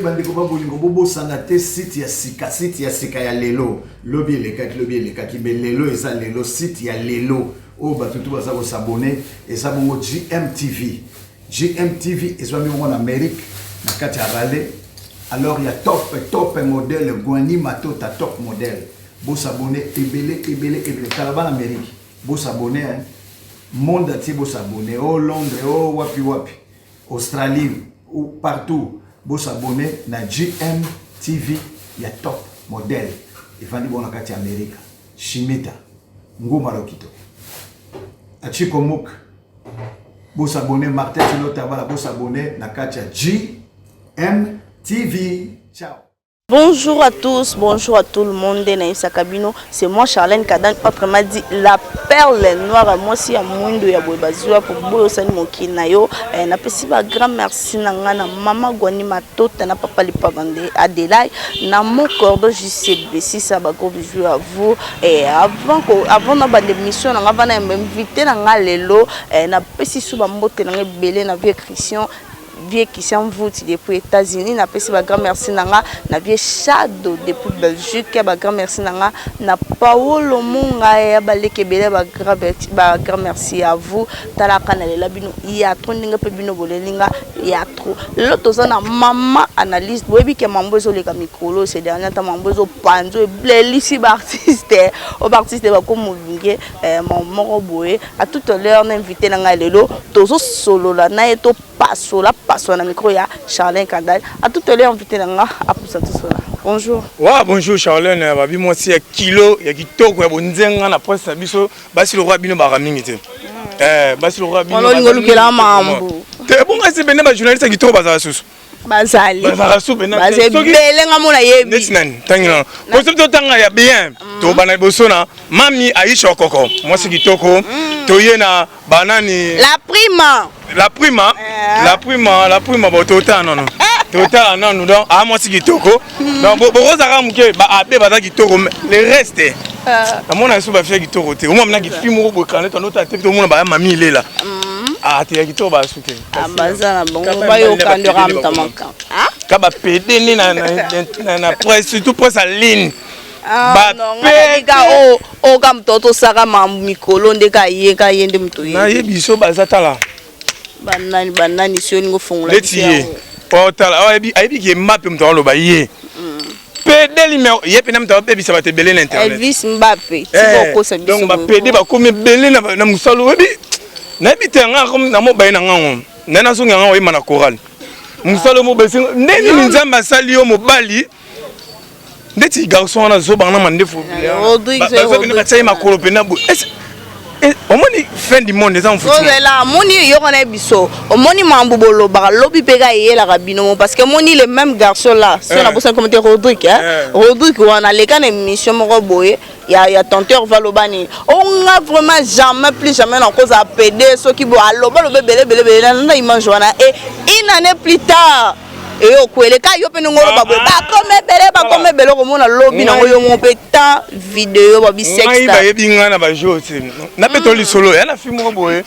bandeko babolingo bobosana te site ya sika ya lelo lobi elekaki me lelo eza lelo site ya lelo oyo bato tu baza kosabone eza bongo GMTV ezwami bongo na Amérique na kati ya Rale. Alors il y a top modèle Gwani Matota top modèle bosabone ebele kalaba na Amérique bosabone monde entier bosabone au Londres au wapi Australie ou partout, vous s'abonnez à GMTV, il y a top modèle. Il faut dire que c'est Amérique. Shimita, Ngoma Lokito. Achikomouk, vous s'abonnez, Martin Tinotabala, vous s'abonnez à GMTV. Ciao. Bonjour à tous, bonjour à tout le monde. C'est moi Charlène Kadan, autrement dit la perle noire. Moi aussi à Moundo ya Boibazua pour Boyosani Mokinayo. Na pesi ba grand merci na maman Gwani Matota na papa Lipavande Adelaide na mon cordon JCB. Si ça va gros bisous à vous. Et avant na ba l'émission na va na invité na lelo na pesi suba mbote na belé na vieux Christian. Vieux qui s'envoût depuis les États-Unis, na pesi ba grand merci nanga na vieux Shadow depuis Belgique, ba grand merci nanga na Paolo Munga ya baleke bele ba grand merci à vous tala kanale la bino ya trop ndinga pe bino bolelinga ya trop l'autre na maman analyste boyebi ke mambozo le kamikolo ces derniers temps mambozo panzo blelisi ba artiste ba ko mulunge mon boye à toute l'heure na invité nanga lelo tozo solo la na eto passo na micro ya Charlène Kandal à toute l'heure invité nanga à pousser tout cela. Bonjour. Ouais, bonjour Charlène, babi moi c'est kilo ya kitoko ya bonzenga na presse biso basi le roi bino baramingi te. Basi le roi bino. On ngolu kela mambo. Te bonga c'est bene ba journaliste kitoko bazala susu. Bazali. Bazala susu bene. Bazali belenga mona yebi. Netinani, tangina. Concept tanga ya bien. To bana bosona mami Aisha Koko. Moi c'est kitoko. To yena banani. La prima ba tota non. Tota non donc à moi c'est kitoko. Donc boza ramuke ba abe baza kitoko le reste. Na mona so ba fia kitoko te. Moi mna ki film ko kaneta to nota te to mona ba mami lela. Ah te kitoko ba suke. Bazana bongo ba yo kandora mtamaka. Ka ba pede ni na presse surtout presse en ligne. Ba pega o kam toto saka mambu mikolo ndeka yende mtu ye. Na yebiso bazatala. Banani sioni ngofungula. Letiye. Portala ayebi ki map mto lo ba ye. Pede numéro yepe na mto baby ça va te belé na internet. Elvis Mbappé. Tiboko sa biso. Donc ba pede ba komi belé na musalo webi. Na bité nga comme na mo baye na ngango. Na so nga oyima na choral. Musalo mo besi ndeni nzamba sali yo mobali. Ndeti garçon na zo bana mandefo. Rodrigue ba tsayi makolo pena bu. Omoni fin du monde ça en fout. Là moni yo connaît biso. Omoni mambubolo ba lobi pega yela rabino parce que moni le même garçon là, c'est la personne commenter Rodrigue Rodrigue wana le kan émission moko boye ya tenteur valobani. On a vraiment jamais en cause à PD ceux qui bo aloba lobe belé na image wana et une année plus tard et au kweleka yo pe ngolo ba comme belo ko mona lobi na yo mon pétant vidéo ba bisex ta yebi ngana ba joti na petoli solo ya na film ko boye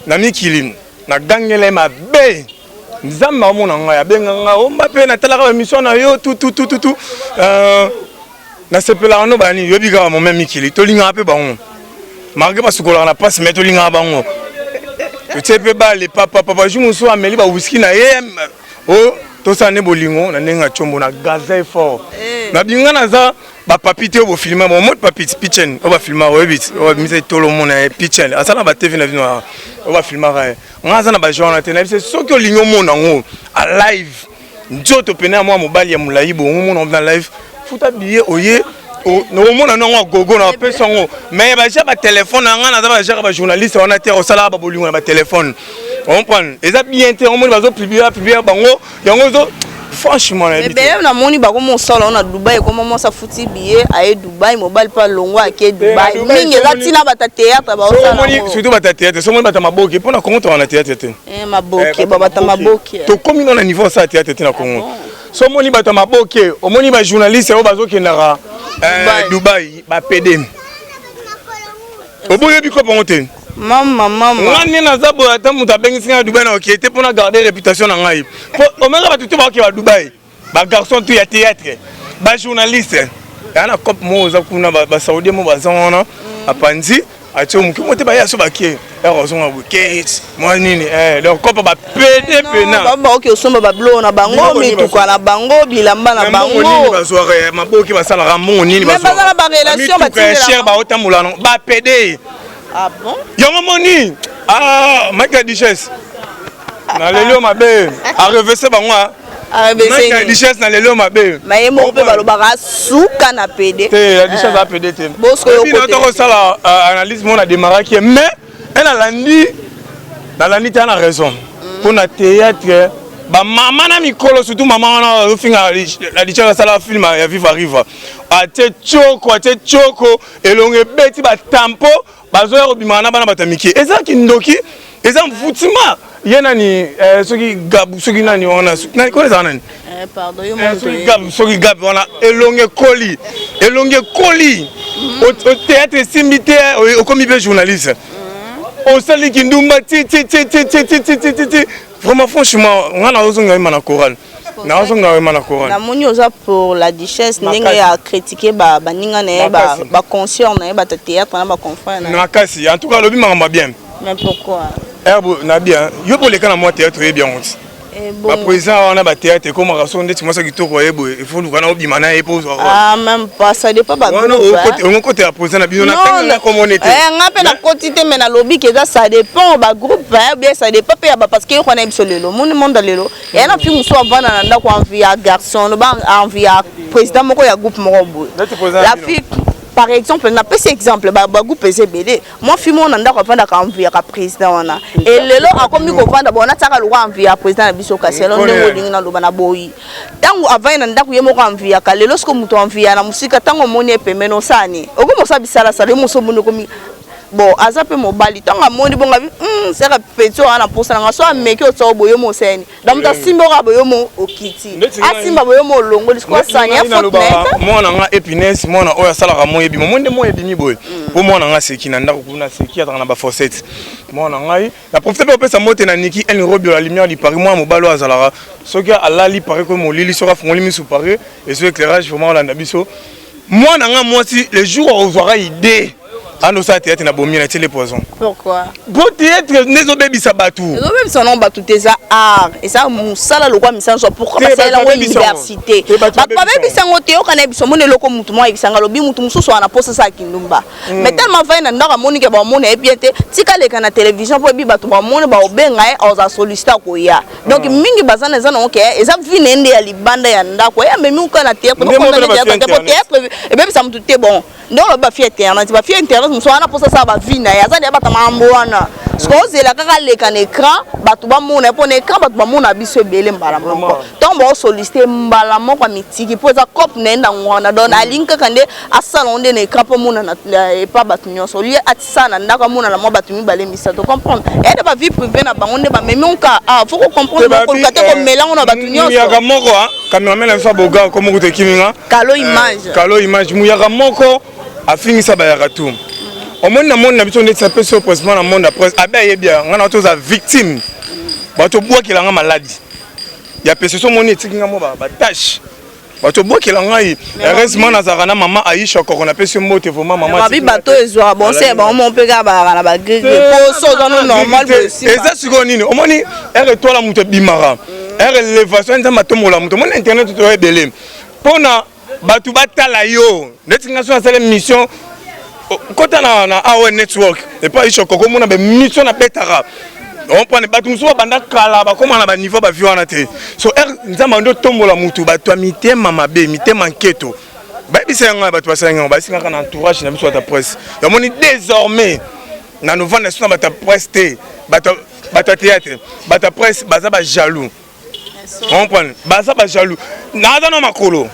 na mikili na gangele ma be nzamba mona nga ya benga nga o Mbappé na talaka émission na yo tout na sepela no bani yo biga mo même mikili tolinga pe bango marque pas sukola na passe mais tolinga bango to tsepe ba le papa jumu so ameli ba whisky na ye o to sa ne bolingo na nenga chombo na gaza fort na binga na za ba papite o filmer mo mode papite pitchen o ba filmer o bit o mise tolo mo na pitchen asala ba TV na vino o ba filmer nga za na ba journal te na bise soki o lingo mo na ngo a live njoto pena mo mobali ya mulai bo mo na live futa billet oye no mona no gogo na pesongo mais ba ja ba téléphone nga na za ba ja ba journaliste on a terre au sala ba bolingo na ba téléphone on prend eza bien te on va publier bango yango zo franchement na moni ba ko mo sala na Dubai ko mo sa futi billet à Dubai mobile pa longo à Dubai mingi latina ba ta théâtre ba osala moni surtout ba ta théâtre so moni ba ta maboke pona Congo to na théâtre te maboke ba ta maboke to komi na niveau ça théâtre te na Congo so moni ba ta maboke o moni ba journaliste o bazo kenara Dubai ba PD o boye bi ko bongo te Maman. Ngani na zabo ata mutu abengisi nga Dubaï na okete pour garder réputation na ngai. O menga ba tutu ba ke ba Dubaï. Ba garçon tout ya théâtre. Ba journaliste. Yana cop mo za kuna ba saoudien mo ba zona apanzi. Acho mukimote ba ya so ba ke. Erozonga bukete. Moi nini leur cop ba pédé pena. Ba ok osomba ba blo na bango mituka na bango bilamba na bango. Nini ba soirée maboki ba sala ramon nini ba. Mais ba ba relation ba tindela. Cher ba otamula no ba pédé. Ah bon? Yongo moni. Ah, Michael Duchesse. Na lelo mabe. A reverser bango. Michael Duchesse na lelo mabe. Mais mo pe balobaka suka na PD. Te, la Duchesse a PD te. Bosco yo côté. Puis ça la analyse mon a démarré qui mais elle a landi dans la nuit elle a raison. Pour na théâtre ba maman na mikolo surtout maman na finga la Duchesse ça la film ya Viva Riva. A te choko elonge beti ba tampo bazoya obimana bana batamiki eza kindoki eza mfutima yena ni soki gabu soki nani wana nani ko eza nani pardon yo mo soki gabu wana elonge koli au théâtre simité au komi be journaliste au sali kindumba ti vraiment franchement ngana ozonga mana chorale na ozonga mana chorale na moni oza pour la Duchesse ndenge ya critiquer ba ninga na ba concert na ba théâtre na ba confrère na kasi en tout cas lobi mangamba bien. Mais pourquoi? Herbo na bien yo pour les kana moi théâtre bien honte. Ba président on a ba théâtre comme raison ndeti moi ça kitoko yebo il faut nous kana obima na epose. Ah même pas ça dépend ba groupe. On côté à président na bino na tanga comme on était. Ngape na quantité mais na lobby que ça dépend ba groupe bien ça dépend parce que on a biso lelo monde lelo et na puis muso avana na ndako envie à garçon ba envie à président moko ya groupe moko. La fille par exemple na pese exemple ba groupe ezebele moi fille mon ndako avanda ka envie à président wana et lelo akomi ko vanda bona taka lo envie à président na biso ka selon ndenge lingi na loba na boyi tangu avana ndako ye moko envie à lelo sko muto envie na musika tango moni epemeno sani okomo sa bisala sa le muso muno komi bon azape mobali tanga moni bonga c'est ka petio ana posa nga so ameki o tso boyo mo seni damuta simbo ka boyo mo okiti asimba boyo mo longo disko sanya footnet mona nga epines mona oya sala ka mo yebi monde mo yebi ni boy po mona nga seki na ndako kuna seki atanga na ba fossette mona ngai la profiter pe pesa mote na niki en robio la lumière li pari moi mobalo azala soki alali pari ko mo lili soka fongoli mi sous pari et ce éclairage vraiment la ndabiso mona nga moi si le jour où on aura idée ando sa théâtre na bomi na télé poison. Pourquoi? Bon théâtre nezo bebi sabatu. Nezo bebi ça non batu teza art et ça musala lokwa misanso pour parce que la université. Ba bebi sango teo kana biso mone loko mutu mo ebisanga lobi mutu mususu ana posa sa kindumba. Mais tellement va na ndaka moni ke ba mone e bien te tika leka na télévision po bi batu ba mone ba obenga e oza sollicita ko ya. Donc mingi bazana zana OK eza vinende ya libanda ya ndako ya memi ukana théâtre ko na théâtre e bebi sa mutu te bon. Donc ba fier internet ba fier internet muso ana posa sa ba vina ya za ba tamambo wana parce que la kaka leka na écran batu ba mona po na écran batu ba mona biso ebele mbala moko donc ba solliciter mbala moko mitiki po za cop nenda ngwana don alinka kande asala onde na écran po mona na pas batu nyonso lié atisa na ndaka mona na mo batu mibale misa to comprendre et ba vie privée na bango nde ba memonka faut ko comprendre ko kate ko mélange na batu nyonso muyaka moko cameraman na so boga ko moko te kiminga kalo image muyaka moko afingisa ba ya tout au monde na monde na biso ndeti sapé sur président na monde après abe bien ngana to za victime bato boa kilanga maladie ya pese so moni etikinga mo ba tâche bato boa kilanga yi heureusement na zara na maman Aisha ko na pese mote vraiment maman ba bi bato ezwa bon c'est bon mon pe ga ba na ba gré po so dans normal aussi et ça siko nini o moni ere to la muto bimara ere elevation nza matomo la muto mon internet to ebele pona bato batala yo ndeti nga so na sala mission kota na AON network et pas Aisha ko mona be mission na betara on prend les bateaux muso banda kala ba comment na ba niveau ba viwana te so nzamba ndo tombola mutu bato mitema mabe mitema nketo ba bisanga bato basanga ba singa kana entourage na biso ta presse ya moni désormais na novembre national bata presse te bato théâtre bata presse baza ba jaloux on prend baza ba jaloux na za no makolo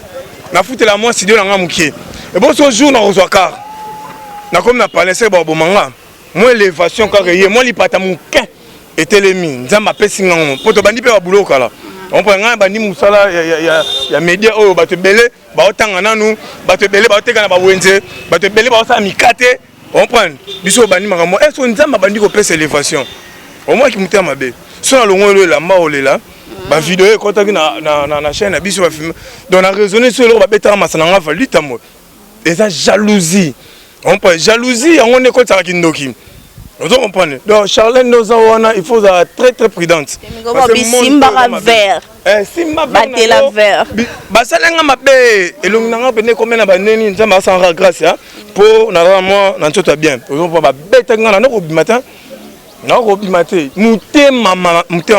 na futela moi studio na nga mukie et bon ce jour na rozwaka na comme na parler c'est bon manga moi élévation carré moi li pata muke etelemi nzamba pesinga ngo poto bandi pe ba boulot kala on prend nga bandi musala ya média oyo bato belé ba otanga nanu bato belé ba oteka na ba wenze bato belé ba osa mikate On prend biso bani makambo est-ce que nzamba bandi ko pesa élévation au moins qui muté mabe so na longo le la maolela ba vidéo ko taki na chaîne biso ba film donc na raisonner sur le ba beta masana nga valita mo et ça jalousie on prend jalousie on est ko tsaka kindoki vous comprenez donc Charlène Nozawana il faut être très très prudente parce que simba vert simba batela vert basalenga mabe elongi nanga pene komena baneni nzamba sans grâce pour normalement na nzoto bien vous ba beta ngana na ko bimatin na ko bimaté mutema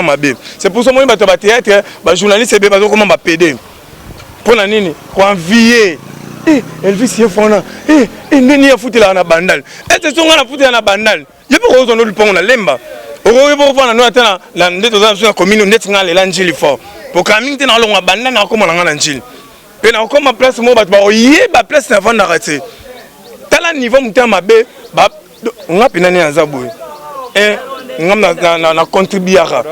mabe c'est pour ça moi bato ba théâtre ba journaliste be bazo comment ba PD pour na nini ko envier Elvis yefona ndeni ya futela na bandal est-ce que ngana futela na bandal je peux rejoindre le pont na lemba okoki po fana no atana la ndeto za na commune ndeti ngale la njili fort pour kamingi te na longa bandal na ko mona ngana njili pe na ko ma place mo bato ba oyeba place na vanda raté tala niveau mutema mabe ba ngapi nani azaboy ngam na contribuera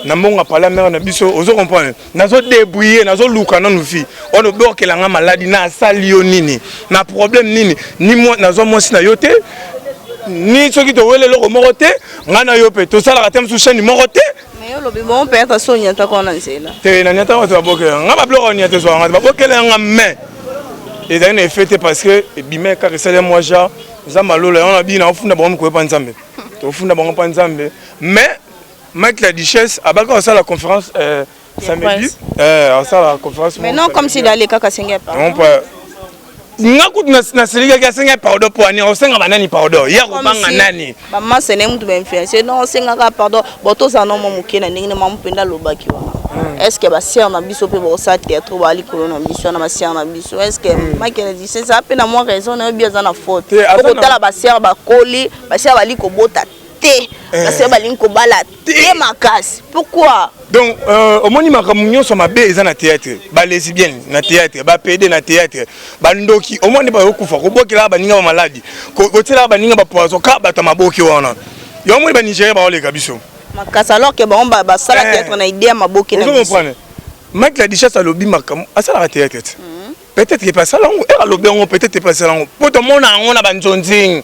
na monga pala mère na biso ozo comprendre nazo débrouiller nazo luka na nufi on obokela nga maladie na salio nini na problème nini ni moi nazo mosi na yote ni soki to wele loko morote nga na yo pe to sala katem su chaîne morote mais yo lobi bon père ta sonya ta kona nzela te na nyata wa bokela nga ba bloko nyata so nga ba bokela nga mais et ça est fait parce que bimé ka resele moi ja nzamba lolo on a bi na ofunda bon ko pa nzambe to ofunda bon pa nzambe mais Mike la Duchesse a bakka ça la conférence samedi ça la conférence mais non comme si d'aller kaka senga pas on peut ngakutu na selika ka senga pardon pour ani on senga banani pardon ya ko banga nani maman c'est ne mutu influencer non senga ka pardon boto za no momuke na ndenge mamu penda lobaki wana est-ce que ba sœur na biso pe bo sa théâtre ba ali kolona biso na ba sœur na biso est-ce que Mike la Duchesse ça pe na moi raison na bien za na faute ko tala ba sœur ba koli ba sœur ba li ko bota parce que balinko bala té makasi pourquoi donc au moni makamunyo so mabe eza na théâtre ba lesbienne na théâtre ba PD na théâtre ba ndoki au moni ba yokufa ko bokela ba ninga ba maladi ko tela ba ninga ba poison ka ba ta maboki wana yo moni ba Nigeria ba ole kabiso makasi alors que ba sala théâtre na idée maboki na biso Mike la Duchesse alobi makam asala la théâtre peut-être que pas ça là on alobi on peut-être pas ça là pour tout monde on a ba nzonzing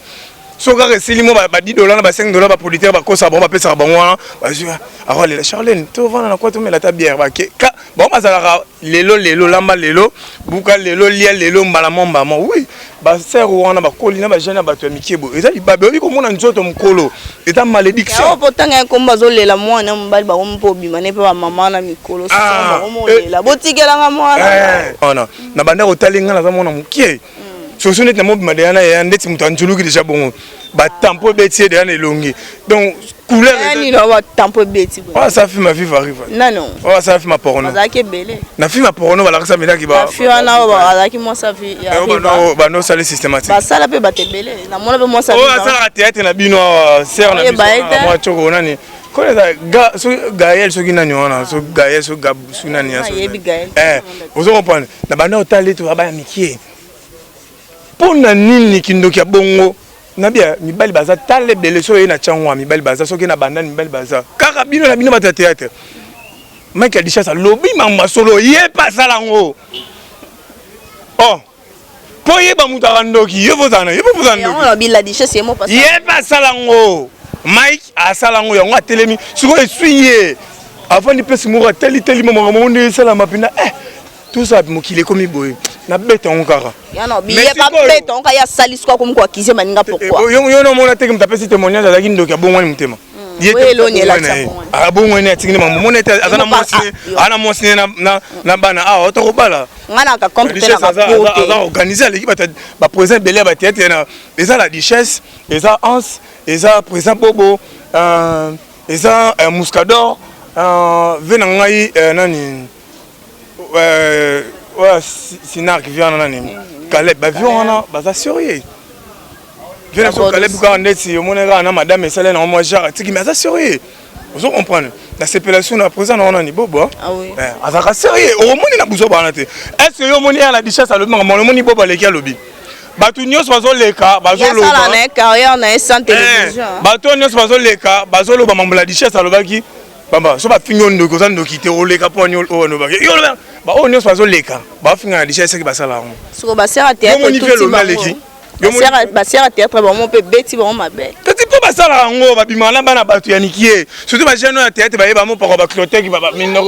soka resili mo ba $10 na ba $5 ba politaire ba kosa bon ba pesa ba ngwana ba jua alors la Charlène to vana na quoi to mela ta bière ba ke bon bazala lelo lamba lelo buka lelo lia lelo mbala momba mo oui ba sœur wana ba kolina ba jeune ba to mikebo eza libabe obi ko mona nzoto mkolo eta malédiction ya potanga ko mbazo lela mwana mbali ba mpo bimane pe ba mama na mikolo so ba mo lela botikela nga mwana ona na banda ko talinga na za mona mukie so so net na mobi madana ya ndeti mutu anjuluki déjà bon ba tampo beti de na elongi donc couleur ni no ba tampo beti oh ça fait ma vie arrive non oh ça fait ma porno ça ke belé na film ma porno ba la ça mena ki ba fi wana ba ala ki mo ça fi ya ba no ça systématique ba ça la pe ba te belé na mona pe mo ça oh ça la théâtre na bino serre na biso moi choko nani ko ça ga so Gaël so kinani wana so Gaël so gabu so nani ya so vous comprenez na banda otali to ba mikie pona nini kindoki ya bongo na bia mibali baza tale bele so na changwa mibali baza soki na bandani mibali baza kaka bino na bino bata théâtre Mike la Duchesse lobi mama solo ye pas salango oh po ye ba mutaka ndoki ye vozana on lobi la Duchesse ye mo pas ye pas salango Mike a salango yango atelemi siko essuyer avant de pesi mura teli mama monde sala mapina tout ça mokile komi boye na bête on kara ya no bi ya pas bête on ka ya saliswa comme quoi kize maninga pourquoi yo no mona teke mtapesi témoignage azaki ndoki abongwani mutema ye lonye la tsapo abongwani atikini mamu mona ete azana mosi na bana otoko bala ngana ka compter na pote aza organiser l'équipe ba président belé ba théâtre na eza la Duchesse eza Hans eza président Bobo eza Muscador vena ngai nani Sinar qui vient nani Caleb ba viona baza sérieux vient sur Caleb quand ndeti omonera na madame Selene na moi genre tiki mais ça sérieux vous comprenez la séparation na présent na nani Bobo ah oui azaka sérieux o moni na buzo bana te est-ce que yo moni la Duchesse alobi ngamo moni Bobo leki alobi batu nyos bazo leka bazo loba ya sala na carrière na sans télévision batu nyos bazo leka bazo loba mambo la Duchesse alobaki bamba so ba fingo ndoko za ndoki te oleka po nyol o no ba yo ba o nyos bazo leka ba finga na Duchesse ki basala ngo siko ba sera théâtre tout ti ba basera théâtre bango mpe beti bango mabe kati mpo basalaka yango babimana bana bato ya mikie surtout bagene ya théâtre bayeba mopaka bacloteke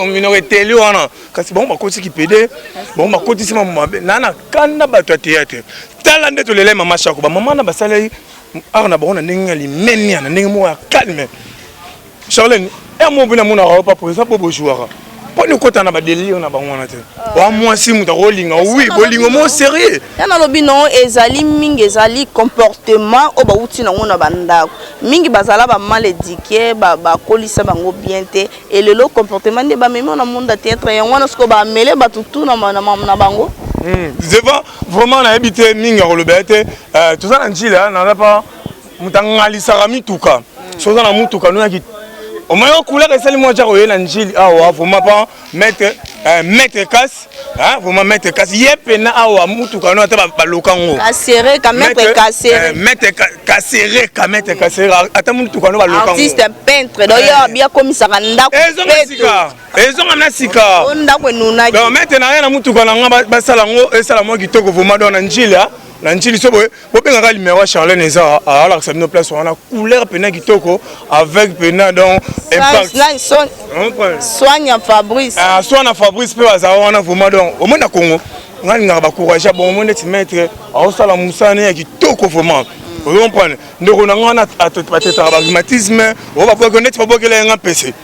minoreteli wana kasi bango bakotisi pede bango bakotisi mamo mabe nana kanda bato ya théâtre tala nde tolelai mama shako bamama na basalai art na bango na ndenge ya limenia na ndenge moko ya calme Charlène mo bina mona ra pas pour ça pour jouer pas nous kota na ba délire na bango na te wa mwasi muta rolinga oui bolingo mo sérieux yana lobi non ezali mingi ezali comportement o ba uti na ngona bandako mingi bazala ba mal éduqué ba kolisa bango bien te et le comportement de ba memo na monde théâtre yango na sko ba mele ba tutu na bango vraiment na habité mingi le bête tout ça na njila na pas mutanga lisara mituka soza na mutuka no yaki au moins couleur et celle moi j'ai na njili awa faut pas mettre casse hein faut mettre casse yepena awa mutuka no ata ba lokango casser ka mettre casser mettre casser ata mutuka no ba lokango artiste peintre do ya bien comme ça ndako ezonga na sika ndako nuna donc maintenant na mutuka na nga ba sala ngo esala mo kitoko vraiment dans njili na njili so boye bopengaka numéro Charlène eza ala ka sabino place wana couleur pena kitoko avec pena donc impact soigne Fabrice soigne Fabrice pe baza wana vraiment donc au moins na Congo ngani ngaka ba courage bon monde ti mettre au sala musane ya kitoko vraiment vous comprenez ndeko na ngana ateta ba rhumatisme o ba ko net ba bokela nga PC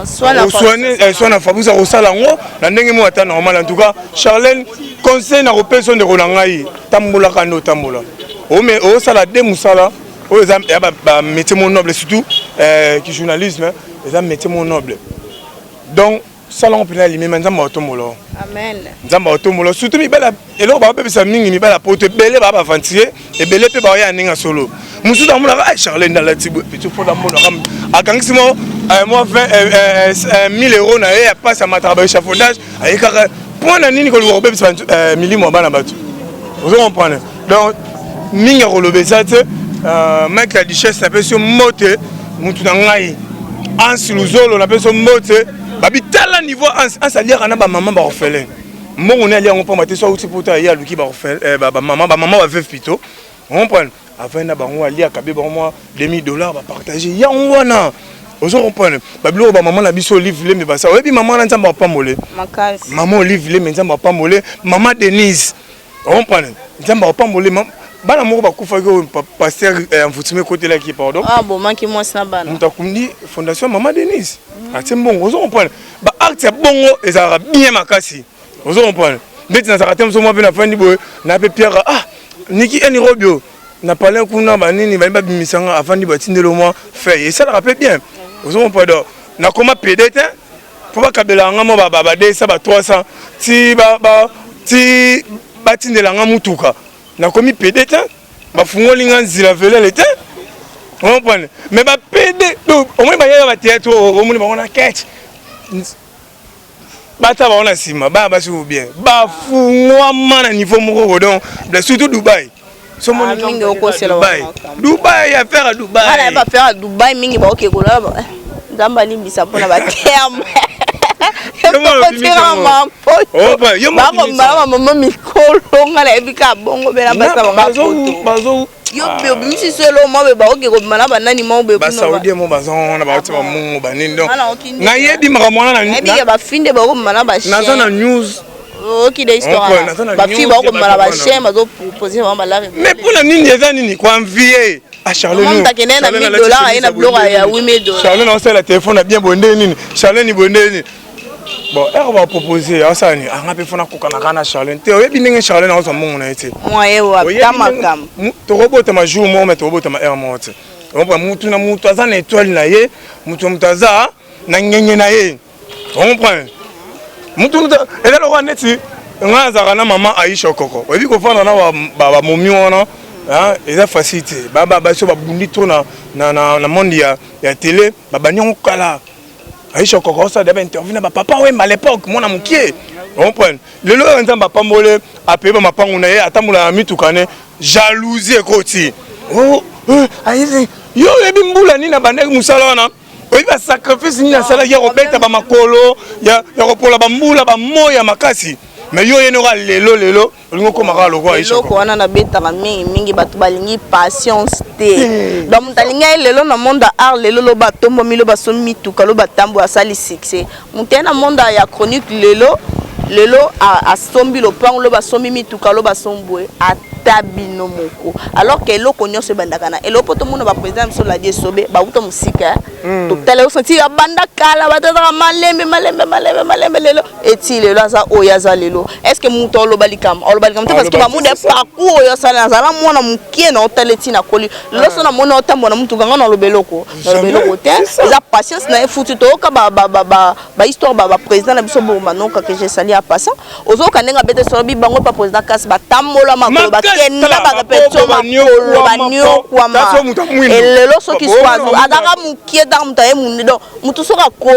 soigne Fabrice au sala ngo na ndenge mo ata normal en tout cas Charlène conseil na repéson de Ronangai tambola kando tambola o mais o sala de musala o exam ya ba métier mon noble surtout qui journalisme les métier mon noble donc salon pena limi nzamba otomolo amen nzamba otomolo surtout mi bela elo ba pe sa mingi mi bela poto belé ba avantier et belé pe ba ya ninga solo musu da mula ah Charlène dans la tibo petit pour da mona akangisi mo moi 1000 euros na ya passe à ma travail échafaudage avec point nini ko lo bebisa milimo bana batu vous comprenez donc minga ko lo besate mec la duchesse na peso mote mutu na ngai ansiluzolo na peso mote babitala niveau ansaliaka na ba maman ba orphelin mbongo ne ali yango pa mate so uti pota ya luki ba orphelin ba maman ba veuve plutôt vous comprenez avant na bango ali akabe ba moi $2000 ba partager yango wana vous comprenez babilo ba maman na biso livre mais ba ça oui maman na nzamba pa molé makasi maman Olive mais nzamba pa molé maman Denise vous comprenez nzamba pa molé bana moko bakufa ko pasteur Mfutime côté là qui pardon bon manki moi na bana mutakundi fondation maman Denise ati mbongo vous comprenez ba acte bongo ezara bien makasi vous comprenez beti na sakatem so mo pe na fandi boy na pe Pierre niki eni robio na parlé kuna banini ba bimisanga afandi batindelo moi fait et ça le rappelle bien vous comprenez na comment pédete pour pas kabela nga mo ba de ça ba 300 ti batindela nga mutuka na komi pédete ba fungoli nga nzila velele te vous comprenez mais ba pédé au moins ba ya ba théâtre au moins ba on a catch bata ba on a sima ba sou bien ba fungwa mana niveau moko donc surtout Dubaï so mon mingi okosela Dubaï ya faire à Dubaï ala ba faire à Dubaï mingi ba okay kola nzamba limbisa pona ba terme maman mikolo ngala ebika bongo bela basa bazo yo be bimisi selo mo be ba oke ko mala banani mo be ba saoudien mo bazon na ba tima mo banini donc na yebi makamwana na ebi ba finde ba ko mala ba na na news ok de histoire ba fi ba ko mala ba chien bazo proposer ba la mais pour la nini eza nini ko envier à Charlène on t'a kené na $1000 et na bloc ya $8000 Charlène on sait la téléphone a bien bondé nini Charlène ni bondé nini bon elle va proposer ça ni anga pe fona kokana kana Charlène te oyebi ndenge Charlène on so mongo na ete moi ewa tamakam to robota ma jour mo mais to robota ma heure mo te on va mutu na mutu aza na étoile na ye mutu mutaza na nyenye na ye on comprend mutu elle le roi neti nga za na maman Aisha Koko oyebi ko fana na ba momi wana hein eza facilité ba so ba bundi to na monde ya télé ba banyo kala Aisha Koko ça d'abord interview na papa Wemba à l'époque mon amukie on comprend le lo nzamba pambole apeba mapangu na ye atamula mitukane jalousie koti oh ayi yo ebi mbula ni na bandeki musala wana oyi ba sacrifice ni na sala ya robeta ba makolo ya kopola ba mbula ba moya makasi mais yo yenora lelo olingo komaka lokwa Aïcha loko wana na betaka mingi bato balingi patience te donc mutalinga lelo na monde art lelo lo batombo milo basomi mituka lo batambo asali succès mutena monde ya chronique lelo asombi lopango lo basomi mituka lo basombwe atabino moko alors que eloko nyonso bandakana eloko to mona ba président biso la die sobe ba uto musika to tele osenti ya banda kala batata malembe lelo eti lelo aza oyaza lelo est ce que muto lo balikam te parce que ba mude parcours yo sala zala mona mukie na hoteleti na koli lelo so na mona otambo na mutu ngana lo beloko te eza patience na futu to ka ba histoire ba président na biso bomba non ka que j'ai sali à passant ozo kanenga bete so bi bango pa président kas batambola makolo bakenda bakapetso makolo banyo kwa ma elelo so ki swazo adaka mukie da mutaye munido mutu so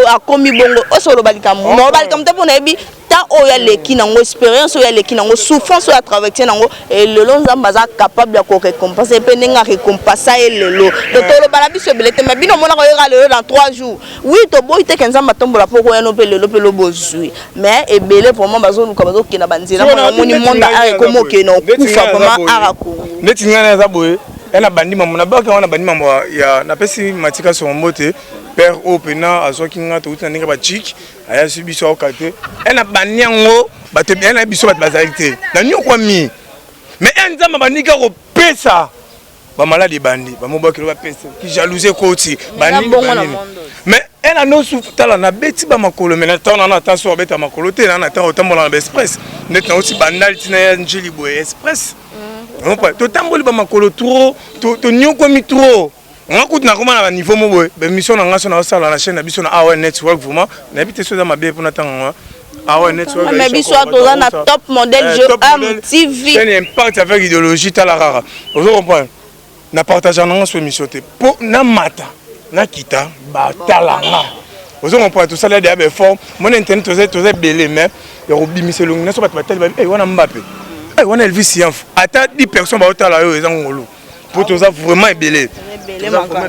akomi bongo osolo balika mo balika mtepo na ebi ta oya leki nango expérience oya leki nango souffrance oya traverser nango elelo nzamba za capable ya ko récompenser pe nenga récompenser elelo tolo bala biso belete mabino mona ko yera lelo dans 3 jours oui to boy te kenza matombola poko ya no pe lelo pe lo bozui mais ebele vraiment bazo nuka bazo kina banzela moni monde a ko moke no kufa vraiment arako neti ngana za boye ena bandi mamu na baka wana bandi mamu ya na pesi matika so mbote père opena azoki ngata uti na ninga ba chic aya subiso okate ena bandi yango bato bien na biso bat bazalité na nyoko mi mais enzama bandika ko pesa ba malade bandi ba moboki lo ba pesa ki jalousie koti bandi mais ena no sutala na beti ba makolo mais na tona na attention beta makolo te na ta otambola na express net na aussi bandal tina ya njili boy express non pas to tamboli ba makolo trop to nyoko mi trop on a coûté na comment na niveau mo boy ba mission na ngaso na sala na chaîne na biso na AON network vraiment na bité so za mabe pour na tanga AON network mais biso to na top modèle je am TV chaîne impact avec idéologie tala rara vous comprenez na partager na ngaso émission te pour na mata na kita ba talanga vous comprenez tout ça là des forme mon internet to za belé mais ya robimise longi na so ba tel ba eh wana Mbappé eh wana Elvis Yanf ata 10 personnes ba otala yo ezangolo pour tout ça vraiment belé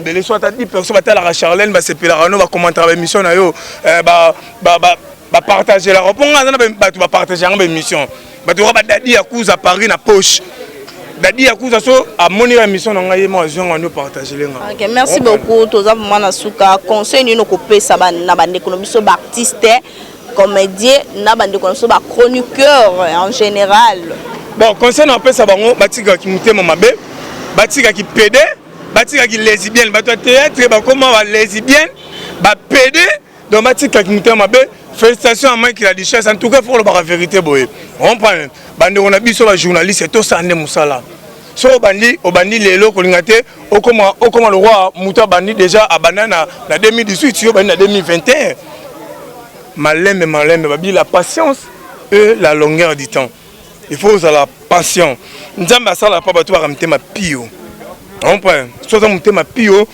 belé soit à 10 personnes battre la Charlène ba sepela no ba commenter la émission na yo ba partager la reponga na ba partager en émission ba to ba dadi ya kuza Paris na poche dadi ya kuza so a monir émission na ngai mo azonga no partager lenga. OK, merci beaucoup toza vraiment na suka conseil ni no ko pesa ba na bande ko biso ba artiste comédien na bande ko biso ba chroniqueur en général. Bon, conseil na pesa bango batika ki mutema mabe batika ki pédé batika ki lesbienne bato théâtre ba comment va lesbienne ba pédé donc batika ki mutema mabe félicitations à moi qui a dit chasse en tout cas pour la vérité boy on prend bande on a biso ba journaliste to sande musala so obandi lelo ko lingate o comment le roi muta bandi déjà à banana na 2018 yo bandi na 2021 malembe babi la patience et la longueur du temps. Il faut la patience. Nzamba sala pa bato ba mtema pio. On prend soit ça mtema pio.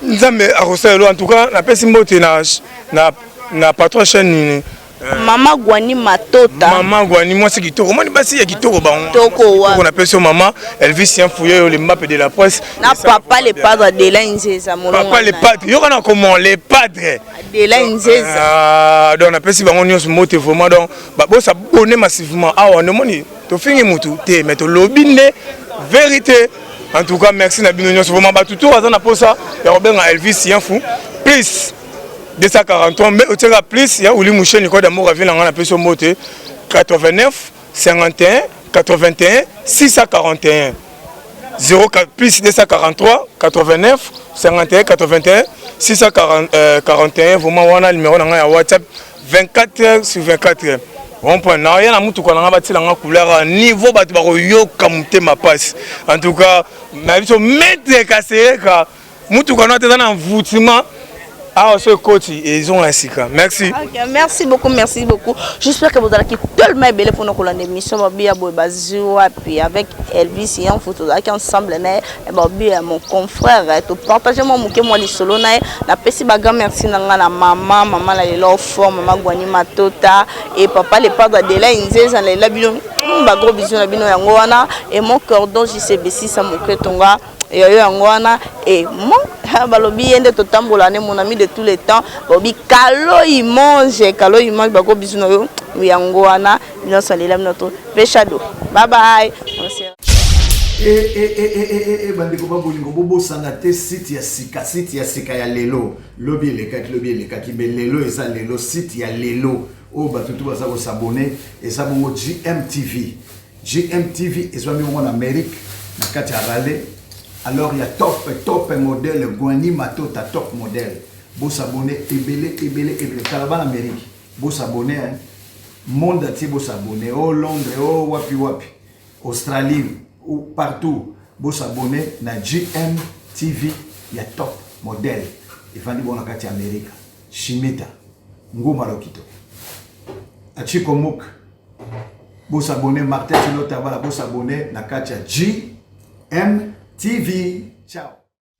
Nzambe aroselo en tout cas na pesi mbote na patron chaîne Mama Gwani Matota. Mama Gwani moi c'est kitoko. Moi ni basi ya kitoko ba. Toko wa. On appelle ça maman Elvis Yanf fouillé le map de la presse. Na papa le padre de la Nzeza molonga. Papa le padre. Yo kana comment les padres de la Nzeza. Ah donc on appelle ça bango nyos mote vraiment donc ba bo ça bonner massivement. Ah on moni to fingi mutu te mais to lobinde vérité. En tout cas merci na bino nyos vraiment ba tout azana pour ça. Ya obenga Elvis Yanf please 243 mais au tira plus il y a Ouli Mouchen Nicolas d'amour avec la ngana peso moté 89 51 81 641 04 plus 243 89 51 81 641 vraiment wana numéro na ngana WhatsApp 24h sur 24h on prend na rien na mutu ko na ngaba la couleur niveau batu ba yo kamute ma passe en tout cas na biso maître kaseka mutu ko na tena na voutiment. Ah, ce coach, ils ont un cycle. Merci. Okay, merci beaucoup. J'espère que vous allez tellement belle pour nous l'émission avec Elvis et en photo ensemble mon confrère to partager mon les solo na pesi baga merci na maman la leur forme maman Gwani Matota et papa les padres de la Nzeza la bino ba gros bisous na bino yango wana et mon cordon JCB6 ça mon ketonga et yangwana et mon balobi yende to tambola ne mon ami de tous les temps bobi kalo il mange ba gros bisous na yo yangwana nyonso lela mnoto ve shadow bye bye bandeko babolingo bobosanga te site ya sika ya lelo lobi elekaki me lelo eza lelo site ya lelo oyo bato tu baza kosabone eza bongo GMTV ezwami bongo na Amérique na kati ya rale alors ya top modèle Gwani Matota top modèle bosabone ebele kala bana Amérique bosabone monde entier bosabone au Londres au wapi Australie ou partout bosabone na GMTV ya top modèle efandi bona kati ya Amérique Shimita Nguma Lokito Achiko Mouk bosabone Martin Chilota bala bosabone na kati ya GMTV ciao.